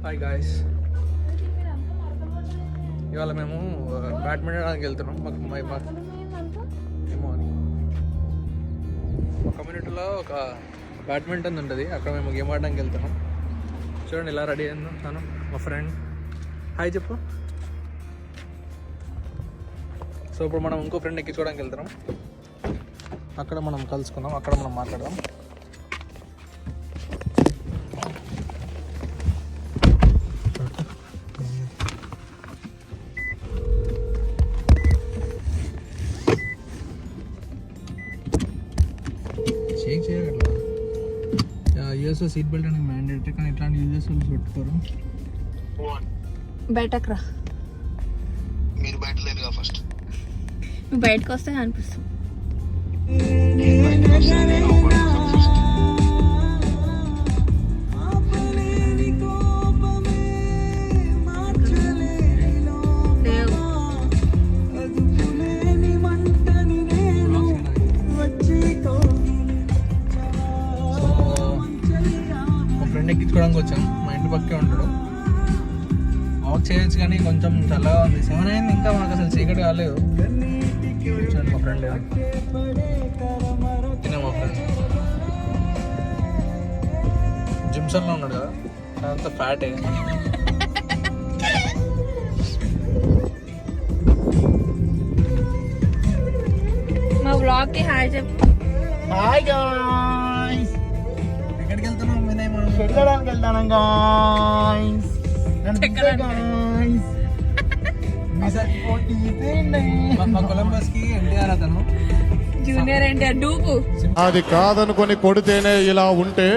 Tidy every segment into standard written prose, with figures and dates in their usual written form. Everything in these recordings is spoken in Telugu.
హాయ్ గాయస్, ఇవాళ మేము బ్యాడ్మింటన్ ఆడడానికి వెళ్తున్నాం. ఏమో అని మా కమ్యూనిటీలో ఒక బ్యాడ్మింటన్ ఉంటుంది, అక్కడ మేము గేమ్ ఆడడానికి వెళ్తున్నాం. చూడండి ఇలా రెడీ అయిందో తను, మా ఫ్రెండ్. హాయ్ చెప్పు. సో ఇప్పుడు మనం ఇంకో ఫ్రెండ్ ఎక్కించుకోవడానికి వెళ్తున్నాం. అక్కడ మనం కలుసుకుందాం, అక్కడ మనం మాట్లాడదాం. షేక్ చేయాలి యూఎస్ఓ సీట్ బెల్ట్ అనేది మ్యాండేటరీ, కానీ ఇట్లాంటి యూఎస్ఓ పెట్టుకోరు. బయటకు రా, మీరు బయట లేరుగా. ఫస్ట్ నువ్వు బయటకు వస్తే అనిపిస్తుంది. ఎక్కించుకోవడానికి వచ్చాం. మా ఇంటి పక్కే ఉంటాడు. వాక్ చేయొచ్చు కానీ కొంచెం చల్లగా ఉంది. 7 అయింది, ఇంకా మాకు అసలు చీకటి కాలేదు. చూడండి మా ఫ్రెండ్ తినే మా ఫ్రెండ్ జిమ్సన్లో ఉన్నాడు కదా, అదంతా ఫ్యాటే. మా వ్లాగ్కి హాయ్ చెప్పు. హాయ్ గాయ్స్, ఎక్కడికి వెళ్తున్నాం? వినయ్, మనం వెళ్ళడానికి వెళ్తాను గాయ్స్. మా కొలంబస్ కి ఎన్టీఆర్ అతను జూనియర్ ఎన్టీఆర్ డూపు. అది కాదనుకొని కొడితేనే ఇలా ఉంటే,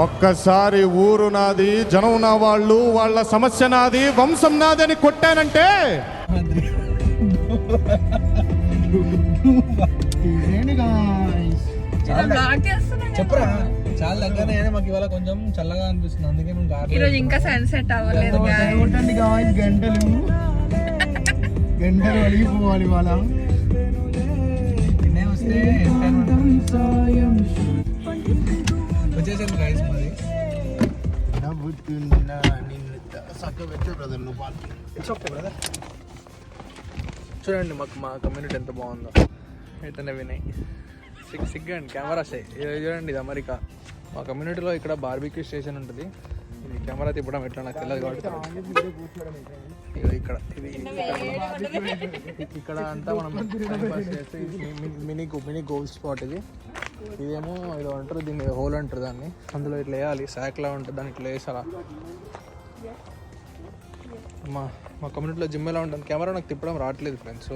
ఒక్కసారి ఊరు నాది, జనం నా వాళ్ళు, వాళ్ళ సమస్య నాది, వంశం నాది అని కొట్టానంటే చెప్పరా. చాలా దగ్గరనే, మాకు ఇవాళ కొంచెం చల్లగా అనిపిస్తుంది, అందుకే మేము ఈరోజు ఇంకా సన్సెట్ అవ్వలేదు. గంటలు గంటలు అడిగిపోవాలి వాళ్ళ. వస్తే వచ్చేసాను గైస్. మరి చూడండి మాకు మా కమ్యూనిటీ ఎంత బాగుందో. అయితేనే వినయ్ సిగ్గండి కెమెరా చూడండి. ఇది అమెరికా. మా కమ్యూనిటీలో ఇక్కడ బార్బిక్యూ స్టేషన్ ఉంటుంది. ఇది కెమెరా తిప్పడం ఎట్లా నాకు తెలియదు కాబట్టి ఇక్కడ ఇది ఇక్కడ అంతా మనం చేస్తే మినీ గోల్ స్పాట్. ఇదేమో ఇది అంటారు, దీన్ని హోల్ అంటారు దాన్ని. అందులో ఇట్లా వేయాలి, శాక్లా ఉంటుంది, దాన్ని ఇట్లా వేసారా. మా కమ్యూనిటీలో జిమ్ ఎలా ఉంటుంది. కెమెరా నాకు తిప్పడం రావట్లేదు ఫ్రెండ్స్. సో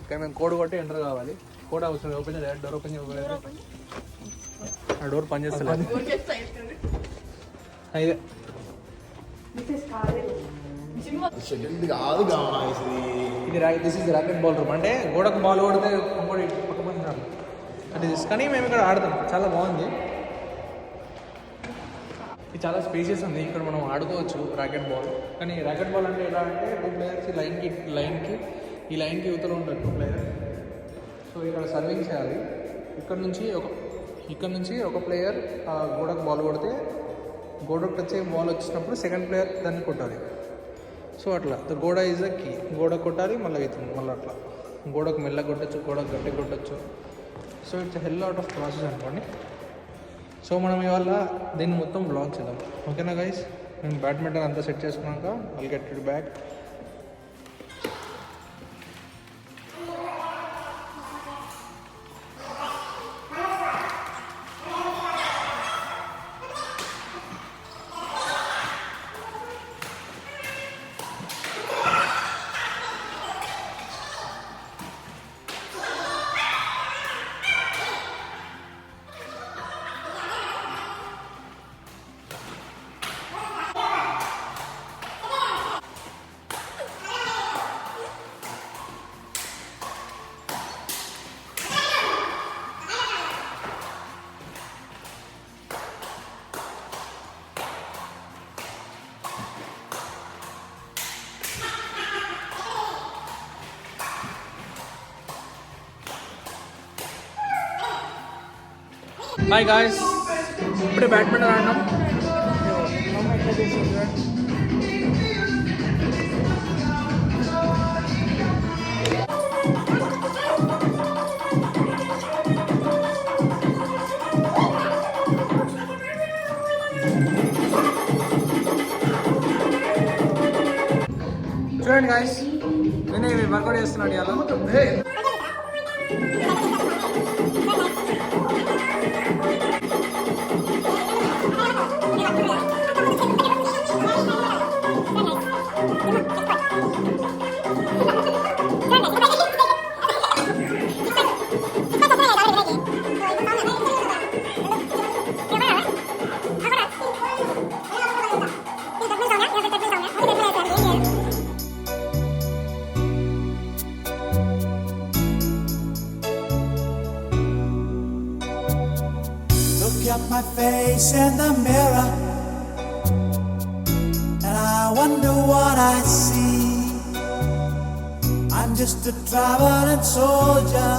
కానీ మేము కోడ్ కొట్టి ఎంటర్ కావాలి. కోడ్ అవసరం. ఓపెన్ చేయాలి, డోర్ ఓపెన్ చేయాలి. ఆ డోర్ పనిచేస్తలేదు. అయితే this is racket ball room. అంటే గోడకు బాల్ కొడితే ఇంకోటి పక్క పక్కన అంటే కానీ మేము ఇక్కడ ఆడతాం. చాలా బాగుంది. ఇది చాలా స్పేసియస్ ఉంది. ఇక్కడ మనం ఆడుకోవచ్చు ర్యాకెట్ బాల్. కానీ ర్యాకెట్ బాల్ అంటే ఎలా అంటే 2 ప్లేయర్స్ ఈ లైన్కి యువతలో ఉంటారు 2 ప్లేయర్. సో ఇక్కడ సర్వింగ్ చేయాలి. ఇక్కడ నుంచి ఒక ప్లేయర్ ఆ గోడకు బాల్ కొడితే, గోడకు టచ్ అయ్యే బాల్ వచ్చినప్పుడు సెకండ్ ప్లేయర్ దాన్ని కొట్టాలి. సో అట్లా గోడ ఈజ్ అ కీ. గోడ కొట్టాలి, మళ్ళీ అవుతుంది. మళ్ళీ అట్లా గోడకు మెల్లగా కొట్టచ్చు, గోడకు గట్టి కొట్టచ్చు. So it's hell lot of process అనుకోండి. సో మనం ఇవాళ దీన్ని మొత్తం బ్లాగ్ చేద్దాం. ఓకేనా గైస్? మేము బ్యాడ్మింటన్ అంతా సెట్ చేసుకున్నాక I'll get it back. Hi guys, ఇప్పుడే బ్యాడ్మింటన్ ఆడినాం. చూడండి గాయస్, నేను వర్కౌట్ చేస్తున్నాడు ఇలా. Look at my face in the mirror, and I wonder what I see. I'm just a traveling soldier